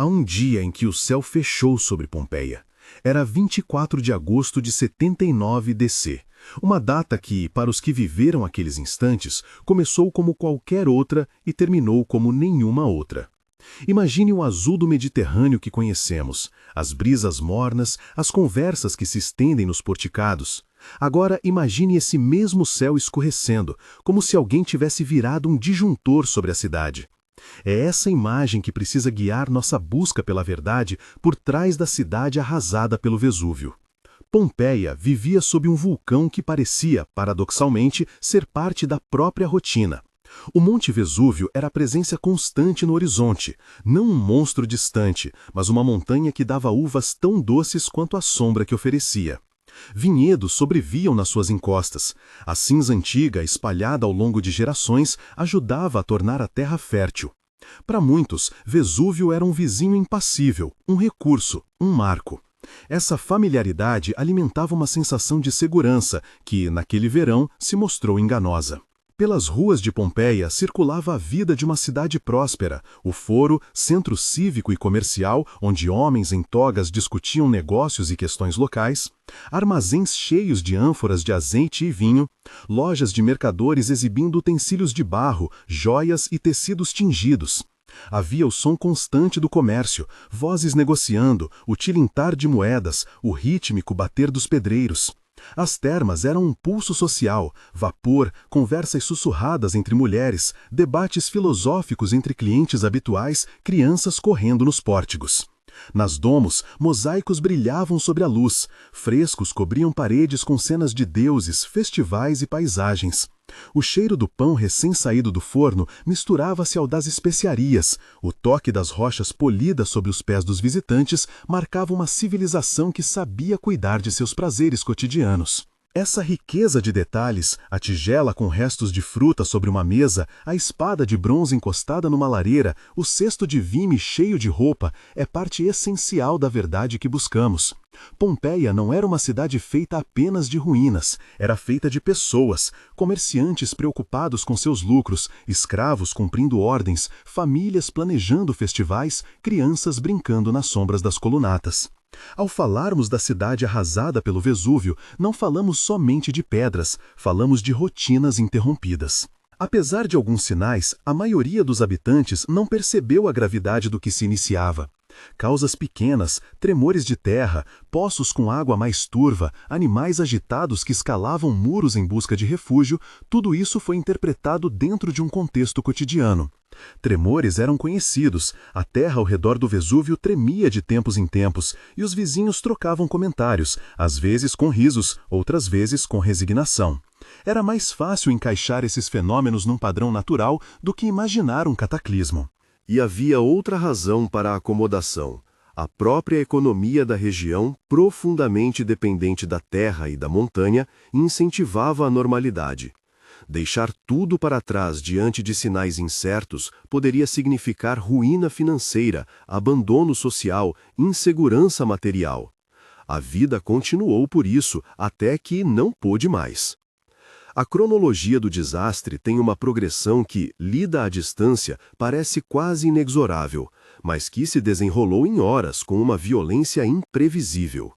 Há um dia em que o céu fechou sobre Pompeia. Era 24 de agosto de 79 DC, uma data que, para os que viveram aqueles instantes, começou como qualquer outra e terminou como nenhuma outra. Imagine o azul do Mediterrâneo que conhecemos, as brisas mornas, as conversas que se estendem nos porticados. Agora imagine esse mesmo céu escurecendo, como se alguém tivesse virado um disjuntor sobre a cidade. É essa imagem que precisa guiar nossa busca pela verdade por trás da cidade arrasada pelo Vesúvio. Pompeia vivia sob um vulcão que parecia, paradoxalmente, ser parte da própria rotina. O Monte Vesúvio era a presença constante no horizonte, não um monstro distante, mas uma montanha que dava uvas tão doces quanto a sombra que oferecia. Vinhedos sobreviviam nas suas encostas. A cinza antiga, espalhada ao longo de gerações, ajudava a tornar a terra fértil. Para muitos, Vesúvio era um vizinho impassível, um recurso, um marco. Essa familiaridade alimentava uma sensação de segurança que, naquele verão, se mostrou enganosa. Pelas ruas de Pompeia circulava a vida de uma cidade próspera, o foro, centro cívico e comercial, onde homens em togas discutiam negócios e questões locais, armazéns cheios de ânforas de azeite e vinho, lojas de mercadores exibindo utensílios de barro, joias e tecidos tingidos. Havia o som constante do comércio, vozes negociando, o tilintar de moedas, o rítmico bater dos pedreiros. As termas eram um pulso social, vapor, conversas sussurradas entre mulheres, debates filosóficos entre clientes habituais, crianças correndo nos pórtigos. Nas domos, mosaicos brilhavam sobre a luz, frescos cobriam paredes com cenas de deuses, festivais e paisagens. O cheiro do pão recém-saído do forno misturava-se ao das especiarias. O toque das rochas polidas sobre os pés dos visitantes marcava uma civilização que sabia cuidar de seus prazeres cotidianos. Essa riqueza de detalhes, a tigela com restos de fruta sobre uma mesa, a espada de bronze encostada numa lareira, o cesto de vime cheio de roupa, é parte essencial da verdade que buscamos. Pompeia não era uma cidade feita apenas de ruínas, era feita de pessoas, comerciantes preocupados com seus lucros, escravos cumprindo ordens, famílias planejando festivais, crianças brincando nas sombras das colunatas. Ao falarmos da cidade arrasada pelo Vesúvio, não falamos somente de pedras, falamos de rotinas interrompidas. Apesar de alguns sinais, a maioria dos habitantes não percebeu a gravidade do que se iniciava. Causas pequenas, tremores de terra, poços com água mais turva, animais agitados que escalavam muros em busca de refúgio, tudo isso foi interpretado dentro de um contexto cotidiano. Tremores eram conhecidos, a terra ao redor do Vesúvio tremia de tempos em tempos, e os vizinhos trocavam comentários, às vezes com risos, outras vezes com resignação. Era mais fácil encaixar esses fenômenos num padrão natural do que imaginar um cataclismo. E havia outra razão para a acomodação. A própria economia da região, profundamente dependente da terra e da montanha, incentivava a normalidade. Deixar tudo para trás diante de sinais incertos poderia significar ruína financeira, abandono social, insegurança material. A vida continuou por isso, até que não pôde mais. A cronologia do desastre tem uma progressão que, lida à distância, parece quase inexorável, mas que se desenrolou em horas com uma violência imprevisível.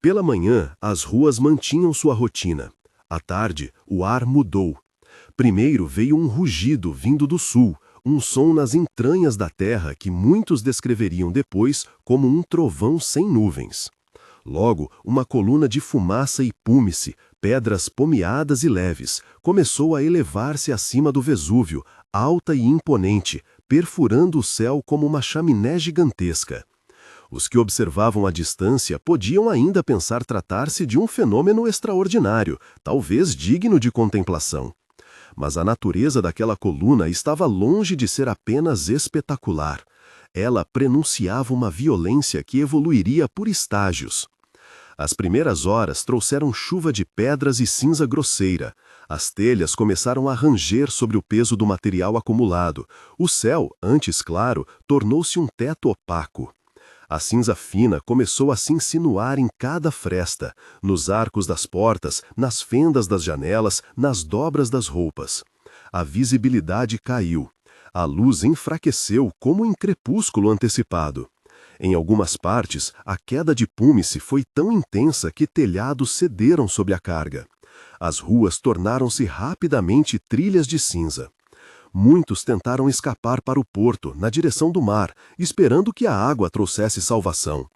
Pela manhã, as ruas mantinham sua rotina. À tarde, o ar mudou. Primeiro veio um rugido vindo do sul, um som nas entranhas da terra que muitos descreveriam depois como um trovão sem nuvens. Logo, uma coluna de fumaça e púmice, pedras pomeadas e leves, começou a elevar-se acima do Vesúvio, alta e imponente, perfurando o céu como uma chaminé gigantesca. Os que observavam à distância podiam ainda pensar tratar-se de um fenômeno extraordinário, talvez digno de contemplação. Mas a natureza daquela coluna estava longe de ser apenas espetacular. Ela prenunciava uma violência que evoluiria por estágios. As primeiras horas trouxeram chuva de pedras e cinza grosseira. As telhas começaram a ranger sobre o peso do material acumulado. O céu, antes claro, tornou-se um teto opaco. A cinza fina começou a se insinuar em cada fresta, nos arcos das portas, nas fendas das janelas, nas dobras das roupas. A visibilidade caiu. A luz enfraqueceu como em crepúsculo antecipado. Em algumas partes, a queda de púmice foi tão intensa que telhados cederam sob a carga. As ruas tornaram-se rapidamente trilhas de cinza. Muitos tentaram escapar para o porto, na direção do mar, esperando que a água trouxesse salvação.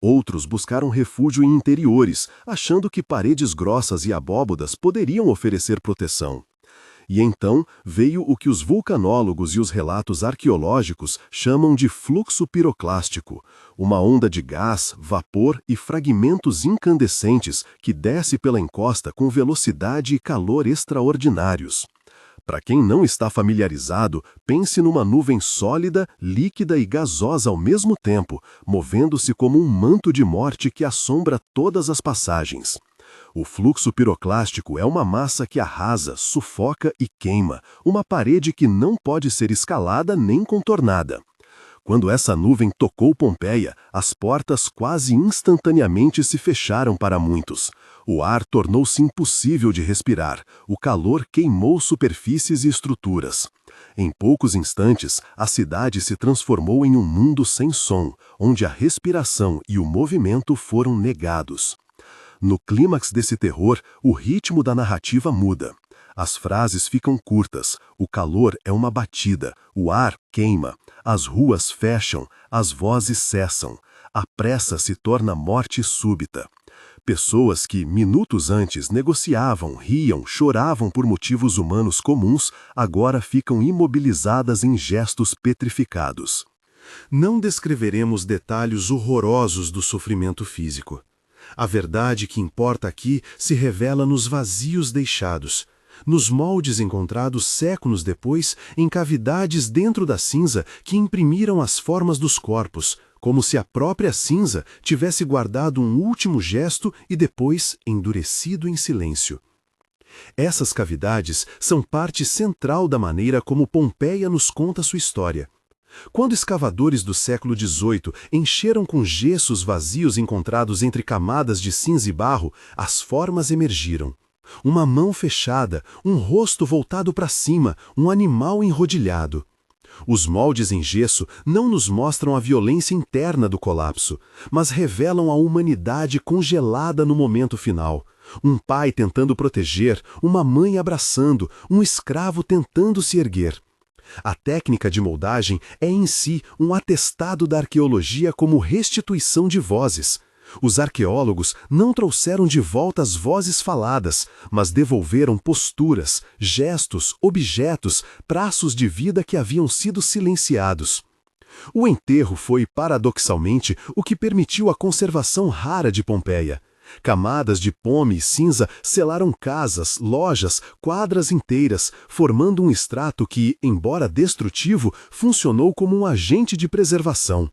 Outros buscaram refúgio em interiores, achando que paredes grossas e abóbodas poderiam oferecer proteção. E então veio o que os vulcanólogos e os relatos arqueológicos chamam de fluxo piroclástico, uma onda de gás, vapor e fragmentos incandescentes que desce pela encosta com velocidade e calor extraordinários. Para quem não está familiarizado, pense numa nuvem sólida, líquida e gasosa ao mesmo tempo, movendo-se como um manto de morte que assombra todas as passagens. O fluxo piroclástico é uma massa que arrasa, sufoca e queima, uma parede que não pode ser escalada nem contornada. Quando essa nuvem tocou Pompeia, as portas quase instantaneamente se fecharam para muitos. O ar tornou-se impossível de respirar, o calor queimou superfícies e estruturas. Em poucos instantes, a cidade se transformou em um mundo sem som, onde a respiração e o movimento foram negados. No clímax desse terror, o ritmo da narrativa muda. As frases ficam curtas, o calor é uma batida, o ar queima, as ruas fecham, as vozes cessam, a pressa se torna morte súbita. Pessoas que, minutos antes, negociavam, riam, choravam por motivos humanos comuns, agora ficam imobilizadas em gestos petrificados. Não descreveremos detalhes horrorosos do sofrimento físico. A verdade que importa aqui se revela nos vazios deixados, nos moldes encontrados séculos depois em cavidades dentro da cinza que imprimiram as formas dos corpos, como se a própria cinza tivesse guardado um último gesto e depois endurecido em silêncio. Essas cavidades são parte central da maneira como Pompeia nos conta sua história. Quando escavadores do século XVIII encheram com gesso os vazios encontrados entre camadas de cinza e barro, as formas emergiram. Uma mão fechada, um rosto voltado para cima, um animal enrodilhado. Os moldes em gesso não nos mostram a violência interna do colapso, mas revelam a humanidade congelada no momento final. Um pai tentando proteger, uma mãe abraçando, um escravo tentando se erguer. A técnica de moldagem é em si um atestado da arqueologia como restituição de vozes. Os arqueólogos não trouxeram de volta as vozes faladas, mas devolveram posturas, gestos, objetos, traços de vida que haviam sido silenciados. O enterro foi, paradoxalmente, o que permitiu a conservação rara de Pompeia. Camadas de pome e cinza selaram casas, lojas, quadras inteiras, formando um estrato que, embora destrutivo, funcionou como um agente de preservação.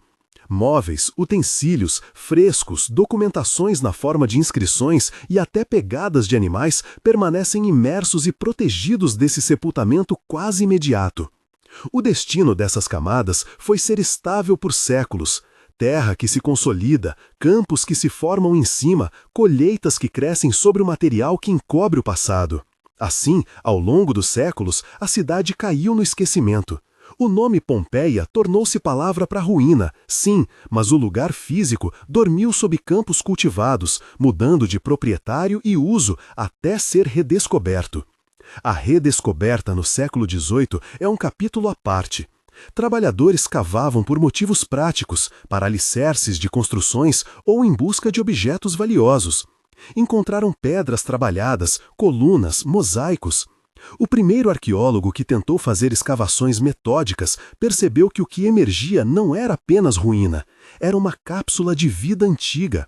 Móveis, utensílios, frescos, documentações na forma de inscrições e até pegadas de animais permanecem imersos e protegidos desse sepultamento quase imediato. O destino dessas camadas foi ser estável por séculos. Terra que se consolida, campos que se formam em cima, colheitas que crescem sobre o material que encobre o passado. Assim, ao longo dos séculos, a cidade caiu no esquecimento. O nome Pompeia tornou-se palavra para ruína, sim, mas o lugar físico dormiu sob campos cultivados, mudando de proprietário e uso até ser redescoberto. A redescoberta no século XVIII é um capítulo à parte. Trabalhadores cavavam por motivos práticos, para alicerces de construções ou em busca de objetos valiosos. Encontraram pedras trabalhadas, colunas, mosaicos. O primeiro arqueólogo que tentou fazer escavações metódicas percebeu que o que emergia não era apenas ruína, era uma cápsula de vida antiga.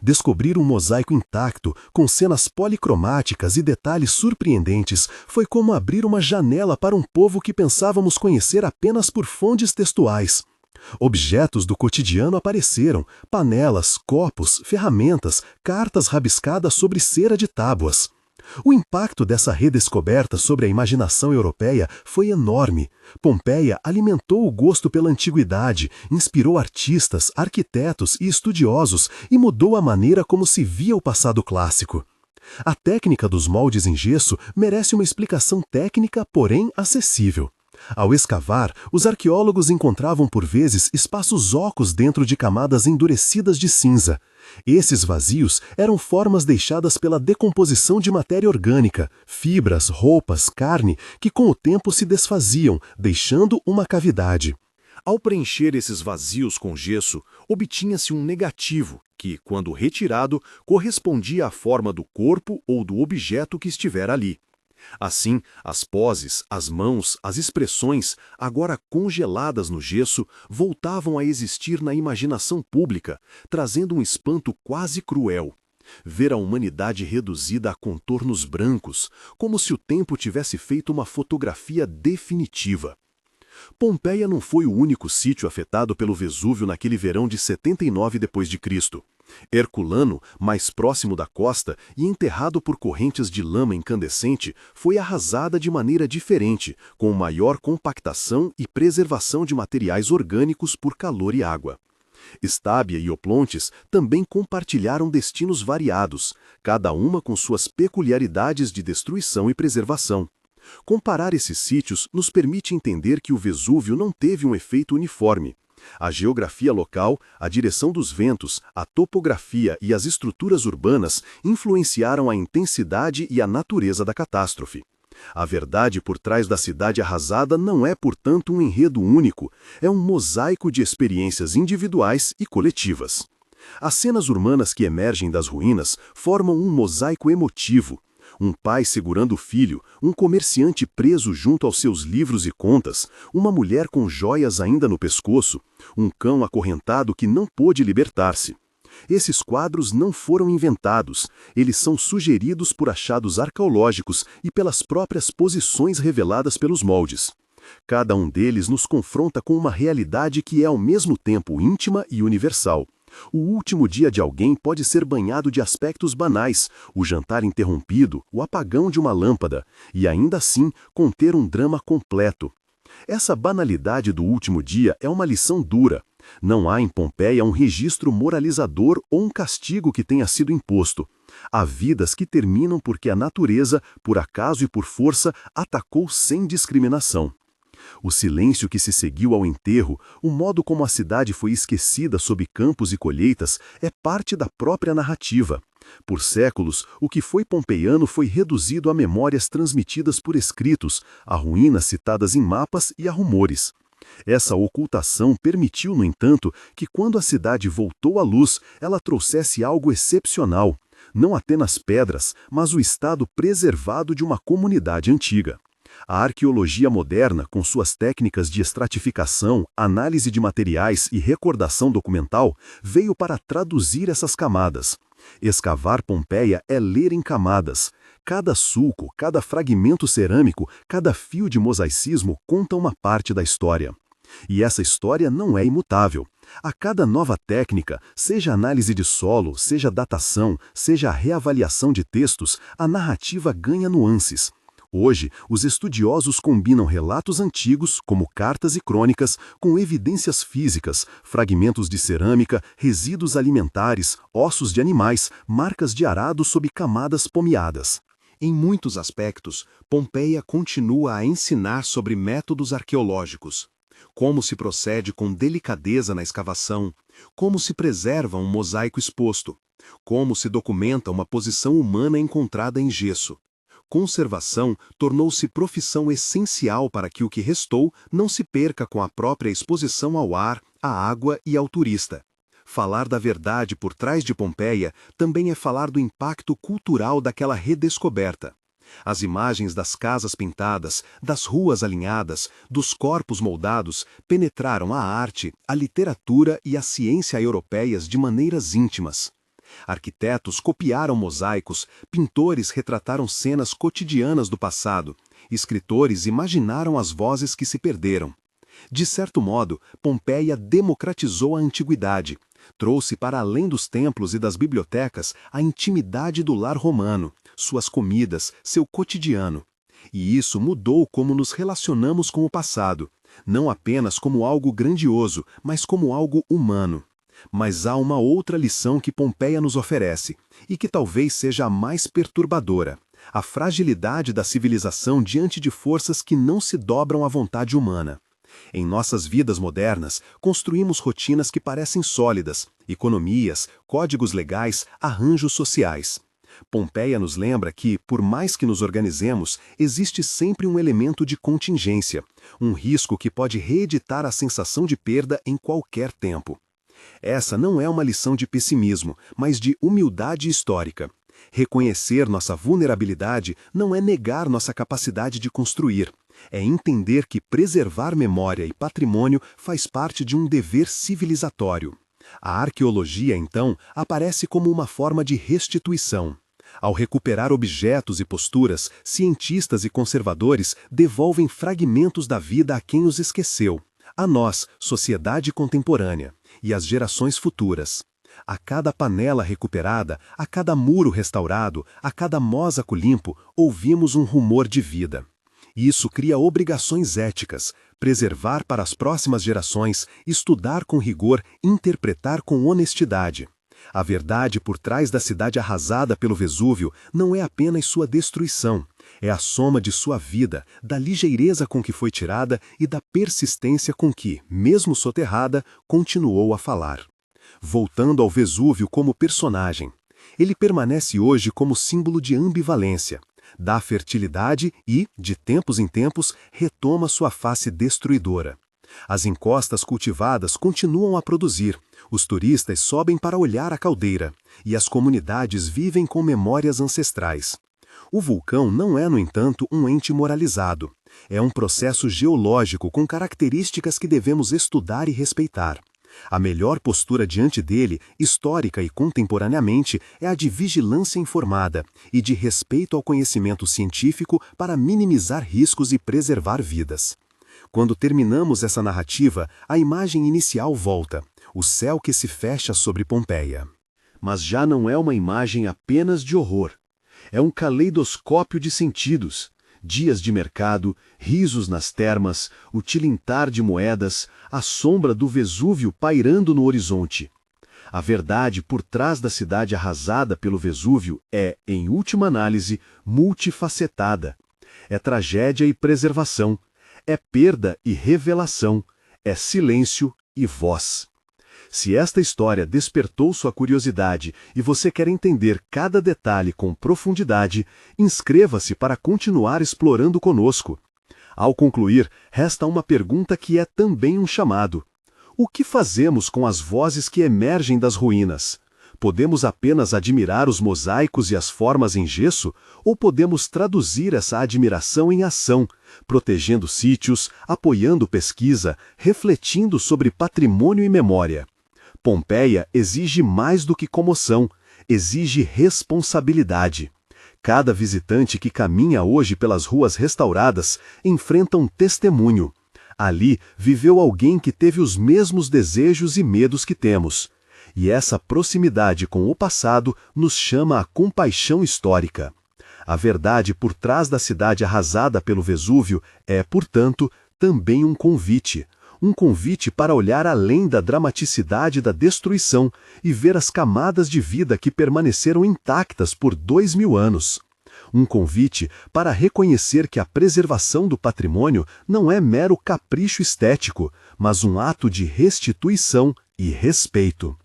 Descobrir um mosaico intacto, com cenas policromáticas e detalhes surpreendentes, foi como abrir uma janela para um povo que pensávamos conhecer apenas por fontes textuais. Objetos do cotidiano apareceram, panelas, copos, ferramentas, cartas rabiscadas sobre cera de tábuas. O impacto dessa redescoberta sobre a imaginação europeia foi enorme. Pompeia alimentou o gosto pela antiguidade, inspirou artistas, arquitetos e estudiosos e mudou a maneira como se via o passado clássico. A técnica dos moldes em gesso merece uma explicação técnica, porém acessível. Ao escavar, os arqueólogos encontravam por vezes espaços ocos dentro de camadas endurecidas de cinza. Esses vazios eram formas deixadas pela decomposição de matéria orgânica, fibras, roupas, carne, que com o tempo se desfaziam, deixando uma cavidade. Ao preencher esses vazios com gesso, obtinha-se um negativo, que, quando retirado, correspondia à forma do corpo ou do objeto que estivera ali. Assim, as poses, as mãos, as expressões, agora congeladas no gesso, voltavam a existir na imaginação pública, trazendo um espanto quase cruel. Ver a humanidade reduzida a contornos brancos, como se o tempo tivesse feito uma fotografia definitiva. Pompeia não foi o único sítio afetado pelo Vesúvio naquele verão de 79 d.C. Herculano, mais próximo da costa e enterrado por correntes de lama incandescente, foi arrasada de maneira diferente, com maior compactação e preservação de materiais orgânicos por calor e água. Estábia e Oplontes também compartilharam destinos variados, cada uma com suas peculiaridades de destruição e preservação. Comparar esses sítios nos permite entender que o Vesúvio não teve um efeito uniforme. A geografia local, a direção dos ventos, a topografia e as estruturas urbanas influenciaram a intensidade e a natureza da catástrofe. A verdade por trás da cidade arrasada não é, portanto, um enredo único, é um mosaico de experiências individuais e coletivas. As cenas urbanas que emergem das ruínas formam um mosaico emotivo. Um pai segurando o filho, um comerciante preso junto aos seus livros e contas, uma mulher com joias ainda no pescoço, um cão acorrentado que não pôde libertar-se. Esses quadros não foram inventados, eles são sugeridos por achados arqueológicos e pelas próprias posições reveladas pelos moldes. Cada um deles nos confronta com uma realidade que é ao mesmo tempo íntima e universal. O último dia de alguém pode ser banhado de aspectos banais, o jantar interrompido, o apagão de uma lâmpada, e ainda assim conter um drama completo. Essa banalidade do último dia é uma lição dura. Não há em Pompeia um registro moralizador ou um castigo que tenha sido imposto. Há vidas que terminam porque a natureza, por acaso e por força, atacou sem discriminação. O silêncio que se seguiu ao enterro, o modo como a cidade foi esquecida sob campos e colheitas, é parte da própria narrativa. Por séculos, o que foi pompeiano foi reduzido a memórias transmitidas por escritos, a ruínas citadas em mapas e a rumores. Essa ocultação permitiu, no entanto, que quando a cidade voltou à luz, ela trouxesse algo excepcional, não apenas pedras, mas o estado preservado de uma comunidade antiga. A arqueologia moderna, com suas técnicas de estratificação, análise de materiais e recordação documental, veio para traduzir essas camadas. Escavar Pompeia é ler em camadas. Cada sulco, cada fragmento cerâmico, cada fio de mosaicismo conta uma parte da história. E essa história não é imutável. A cada nova técnica, seja análise de solo, seja datação, seja a reavaliação de textos, a narrativa ganha nuances. Hoje, os estudiosos combinam relatos antigos, como cartas e crônicas, com evidências físicas, fragmentos de cerâmica, resíduos alimentares, ossos de animais, marcas de arado sob camadas pomeadas. Em muitos aspectos, Pompeia continua a ensinar sobre métodos arqueológicos. Como se procede com delicadeza na escavação, como se preserva um mosaico exposto, como se documenta uma posição humana encontrada em gesso. Conservação tornou-se profissão essencial para que o que restou não se perca com a própria exposição ao ar, à água e ao turista. Falar da verdade por trás de Pompeia também é falar do impacto cultural daquela redescoberta. As imagens das casas pintadas, das ruas alinhadas, dos corpos moldados penetraram a arte, a literatura e a ciência europeias de maneiras íntimas. Arquitetos copiaram mosaicos, pintores retrataram cenas cotidianas do passado, escritores imaginaram as vozes que se perderam. De certo modo, Pompeia democratizou a antiguidade, trouxe para além dos templos e das bibliotecas a intimidade do lar romano, suas comidas, seu cotidiano. E isso mudou como nos relacionamos com o passado, não apenas como algo grandioso, mas como algo humano. Mas há uma outra lição que Pompeia nos oferece, e que talvez seja a mais perturbadora. a fragilidade da civilização diante de forças que não se dobram à vontade humana. Em nossas vidas modernas, construímos rotinas que parecem sólidas, economias, códigos legais, arranjos sociais. Pompeia nos lembra que, por mais que nos organizemos, existe sempre um elemento de contingência, um risco que pode reeditar a sensação de perda em qualquer tempo. Essa não é uma lição de pessimismo, mas de humildade histórica. Reconhecer nossa vulnerabilidade não é negar nossa capacidade de construir. É entender que preservar memória e patrimônio faz parte de um dever civilizatório. A arqueologia, então, aparece como uma forma de restituição. Ao recuperar objetos e posturas, cientistas e conservadores devolvem fragmentos da vida a quem os esqueceu, a nós, sociedade contemporânea, e às gerações futuras. A cada panela recuperada, a cada muro restaurado, a cada mosaico limpo, ouvimos um rumor de vida. Isso cria obrigações éticas, preservar para as próximas gerações, estudar com rigor, interpretar com honestidade. A verdade por trás da cidade arrasada pelo Vesúvio não é apenas sua destruição, é a soma de sua vida, da ligeireza com que foi tirada e da persistência com que, mesmo soterrada, continuou a falar. Voltando ao Vesúvio como personagem, ele permanece hoje como símbolo de ambivalência. Dá fertilidade e, de tempos em tempos, retoma sua face destruidora. As encostas cultivadas continuam a produzir, os turistas sobem para olhar a caldeira, e as comunidades vivem com memórias ancestrais. O vulcão não é, no entanto, um ente moralizado. É um processo geológico com características que devemos estudar e respeitar. A melhor postura diante dele, histórica e contemporaneamente, é a de vigilância informada e de respeito ao conhecimento científico para minimizar riscos e preservar vidas. Quando terminamos essa narrativa, a imagem inicial volta, o céu que se fecha sobre Pompeia. Mas já não é uma imagem apenas de horror. É um caleidoscópio de sentidos. Dias de mercado, risos nas termas, o tilintar de moedas, a sombra do Vesúvio pairando no horizonte. A verdade por trás da cidade arrasada pelo Vesúvio é, em última análise, multifacetada. É tragédia e preservação, é perda e revelação, é silêncio e voz. Se esta história despertou sua curiosidade e você quer entender cada detalhe com profundidade, inscreva-se para continuar explorando conosco. Ao concluir, resta uma pergunta que é também um chamado. O que fazemos com as vozes que emergem das ruínas? Podemos apenas admirar os mosaicos e as formas em gesso, ou podemos traduzir essa admiração em ação, protegendo sítios, apoiando pesquisa, refletindo sobre patrimônio e memória? Pompeia exige mais do que comoção, exige responsabilidade. Cada visitante que caminha hoje pelas ruas restauradas enfrenta um testemunho. Ali viveu alguém que teve os mesmos desejos e medos que temos. E essa proximidade com o passado nos chama à compaixão histórica. A verdade por trás da cidade arrasada pelo Vesúvio é, portanto, também um convite. Um convite para olhar além da dramaticidade da destruição e ver as camadas de vida que permaneceram intactas por 2000 anos. Um convite para reconhecer que a preservação do patrimônio não é mero capricho estético, mas um ato de restituição e respeito.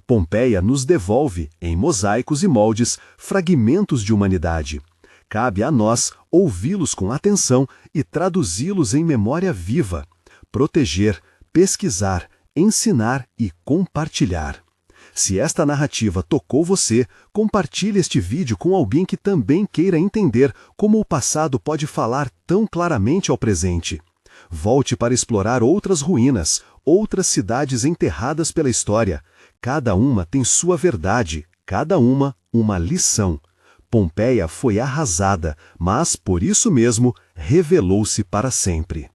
Pompeia nos devolve, em mosaicos e moldes, fragmentos de humanidade. Cabe a nós ouvi-los com atenção e traduzi-los em memória viva. Proteger, pesquisar, ensinar e compartilhar. Se esta narrativa tocou você, compartilhe este vídeo com alguém que também queira entender como o passado pode falar tão claramente ao presente. Volte para explorar outras ruínas, outras cidades enterradas pela história. Cada uma tem sua verdade, cada uma lição. Pompeia foi arrasada, mas, por isso mesmo, revelou-se para sempre.